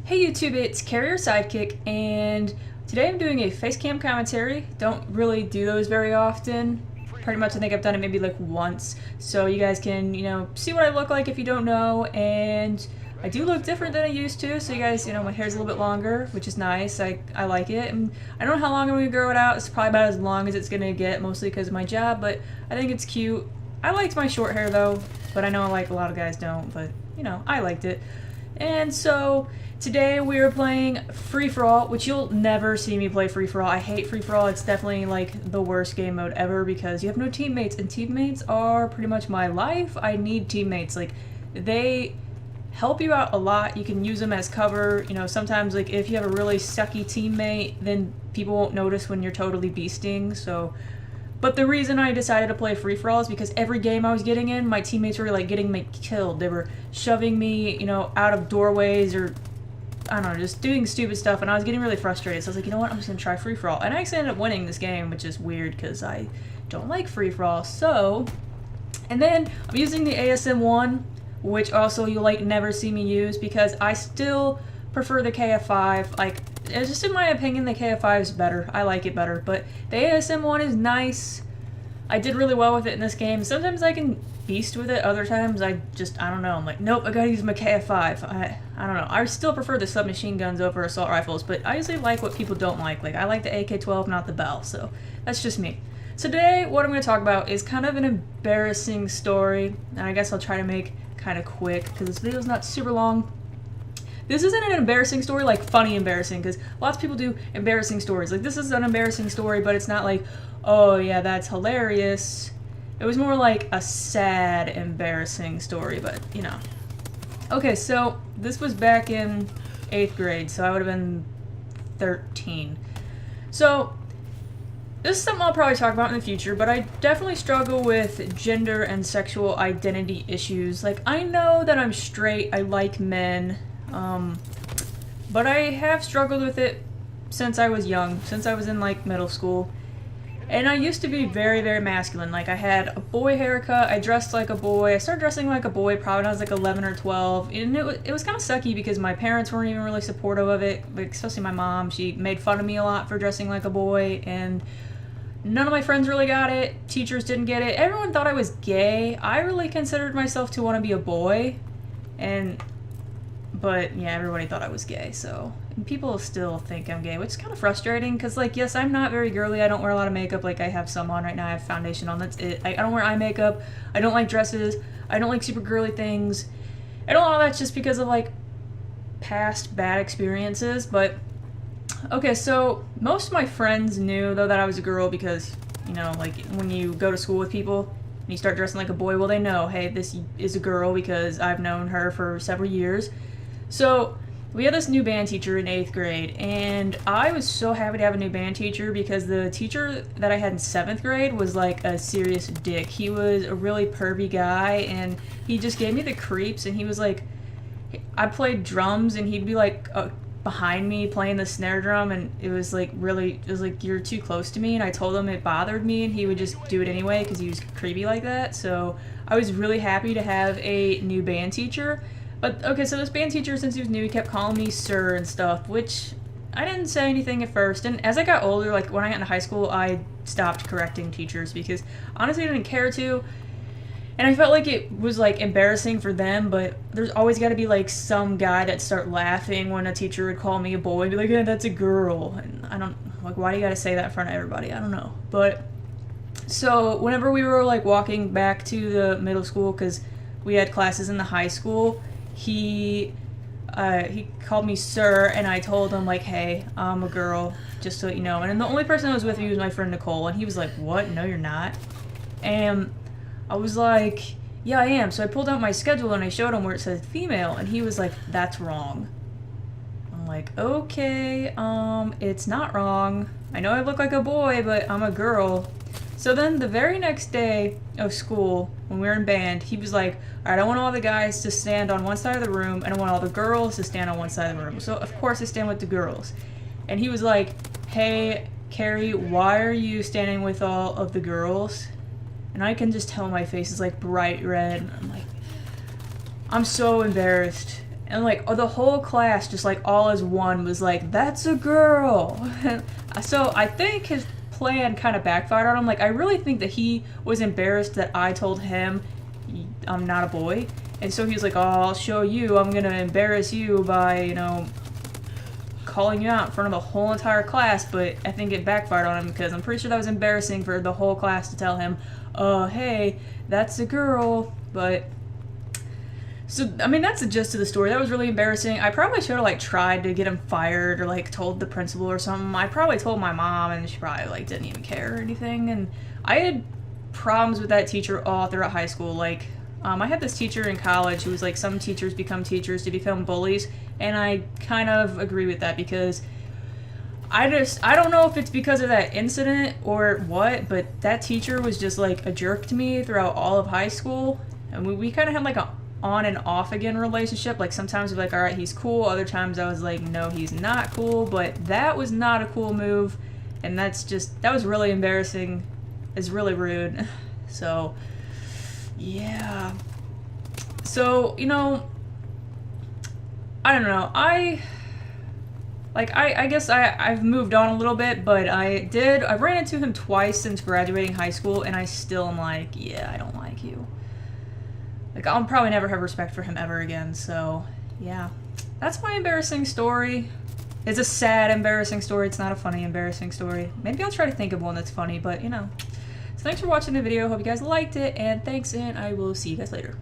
Hey YouTube, it's Kari, your sidekick, and today I'm doing a Facecam commentary. Don't really do those very often. Pretty much I think I've done it maybe like once. So you guys can, see what I look like if you don't know, and I do look different than I used to, so you guys, my hair's a little bit longer, which is nice. I like it, and I don't know how long I'm going to grow it out. It's probably about as long as it's going to get, mostly because of my job, but I think it's cute. I liked my short hair though, but I know like a lot of guys don't, but I liked it. And so today we are playing free-for-all, which you'll never see me play free-for-all. I hate free-for-all. It's definitely like the worst game mode ever because you have no teammates, and teammates are pretty much my life. I need teammates. Like, they help you out a lot. You can use them as cover. Sometimes like if you have a really sucky teammate, then people won't notice when you're totally beasting. But the reason I decided to play free-for-all is because every game I was getting in, my teammates were like getting me killed. They were shoving me, out of doorways, or I don't know, just doing stupid stuff, and I was getting really frustrated. So I was like, you know what, I'm just gonna try free-for-all. And I actually ended up winning this game, which is weird because I don't like free-for-all. And then I'm using the ASM1, which also you'll like never see me use because I still prefer the KF5. Like, it's just in my opinion, the KF5 is better. I like it better, but the ASM1 is nice. I did really well with it in this game. Sometimes I can beast with it, other times I don't know. I'm like, nope, I gotta use my KF5. I don't know. I still prefer the submachine guns over assault rifles, but I usually like what people don't like. Like, I like the AK-12, not the Bell, so that's just me. So today, what I'm going to talk about is kind of an embarrassing story, and I guess I'll try to make kind of quick, because this video's not super long. This isn't an embarrassing story, like funny embarrassing, because lots of people do embarrassing stories. Like, this is an embarrassing story, but it's not like, oh yeah, that's hilarious. It was more like a sad, embarrassing story, but, Okay, so this was back in 8th grade, so I would have been 13. So, this is something I'll probably talk about in the future, but I definitely struggle with gender and sexual identity issues. Like, I know that I'm straight, I like men, but I have struggled with it since I was young, since I was in, like, middle school. And I used to be very, very masculine. Like, I had a boy haircut, I dressed like a boy, I started dressing like a boy probably when I was like 11 or 12, and it was kind of sucky because my parents weren't even really supportive of it, like, especially my mom. She made fun of me a lot for dressing like a boy, and none of my friends really got it, teachers didn't get it, everyone thought I was gay. I really considered myself to want to be a boy, but yeah, everybody thought I was gay, so. And people still think I'm gay, which is kind of frustrating, because, like, yes, I'm not very girly, I don't wear a lot of makeup, like, I have some on right now, I have foundation on, that's it. I don't wear eye makeup, I don't like dresses, I don't like super girly things, and a lot of that's just because of, like, past bad experiences, but, okay, so, most of my friends knew, though, that I was a girl, because, like, when you go to school with people, and you start dressing like a boy, well, they know, hey, this is a girl, because I've known her for several years. So, we had this new band teacher in 8th grade, and I was so happy to have a new band teacher because the teacher that I had in 7th grade was like a serious dick. He was a really pervy guy, and he just gave me the creeps, and he was like, I played drums, and he'd be like behind me playing the snare drum, and it was like, you're too close to me, and I told him it bothered me, and he would just do it anyway because he was creepy like that. So I was really happy to have a new band teacher. But, okay, so this band teacher, since he was new, he kept calling me sir and stuff, which I didn't say anything at first. And as I got older, like, when I got into high school, I stopped correcting teachers because, honestly, I didn't care to. And I felt like it was, like, embarrassing for them, but there's always got to be, like, some guy that start laughing when a teacher would call me a boy and be like, yeah, that's a girl. And I don't, like, why do you got to say that in front of everybody? I don't know. But, so, whenever we were, like, walking back to the middle school, because we had classes in the high school, he called me sir, and I told him, like, hey, I'm a girl, just so you know. And then the only person that was with me was my friend Nicole, and he was like, what? No, you're not. And I was like, yeah, I am. So I pulled out my schedule, and I showed him where it said female, and he was like, that's wrong. I'm like, okay, it's not wrong. I know I look like a boy, but I'm a girl. So then the very next day of school, when we were in band, he was like, alright, I want all the guys to stand on one side of the room, and I want all the girls to stand on one side of the room. So, of course, I stand with the girls. And he was like, hey, Kari, why are you standing with all of the girls? And I can just tell my face is, like, bright red. And I'm like, I'm so embarrassed. And like the whole class, just like all as one, was like, "That's a girl." So I think his plan kind of backfired on him. Like I really think that he was embarrassed that I told him I'm not a boy, and so he was like, "Oh, I'll show you. I'm gonna embarrass you by, you know, calling you out in front of the whole entire class." But I think it backfired on him because I'm pretty sure that was embarrassing for the whole class to tell him, hey, that's a girl. But so, I mean, that's the gist of the story. That was really embarrassing. I probably should have, like, tried to get him fired or, like, told the principal or something. I probably told my mom, and she probably, like, didn't even care or anything. And I had problems with that teacher all throughout high school. Like, I had this teacher in college who was like, some teachers become teachers to become bullies. And I kind of agree with that because I don't know if it's because of that incident or what, but that teacher was just, like, a jerk to me throughout all of high school. And we kind of had, like, a on and off again relationship. Like sometimes we're like, all right, he's cool. Other times I was like, no, he's not cool. But that was not a cool move, and that was really embarrassing. It's really rude. So yeah. So, you know, I don't know. I guess I've moved on a little bit, but I ran into him twice since graduating high school, and I still am like, yeah, I don't like you. Like, I'll probably never have respect for him ever again, so, yeah. That's my embarrassing story. It's a sad, embarrassing story. It's not a funny, embarrassing story. Maybe I'll try to think of one that's funny, but, you know. So thanks for watching the video. Hope you guys liked it, and thanks, and I will see you guys later.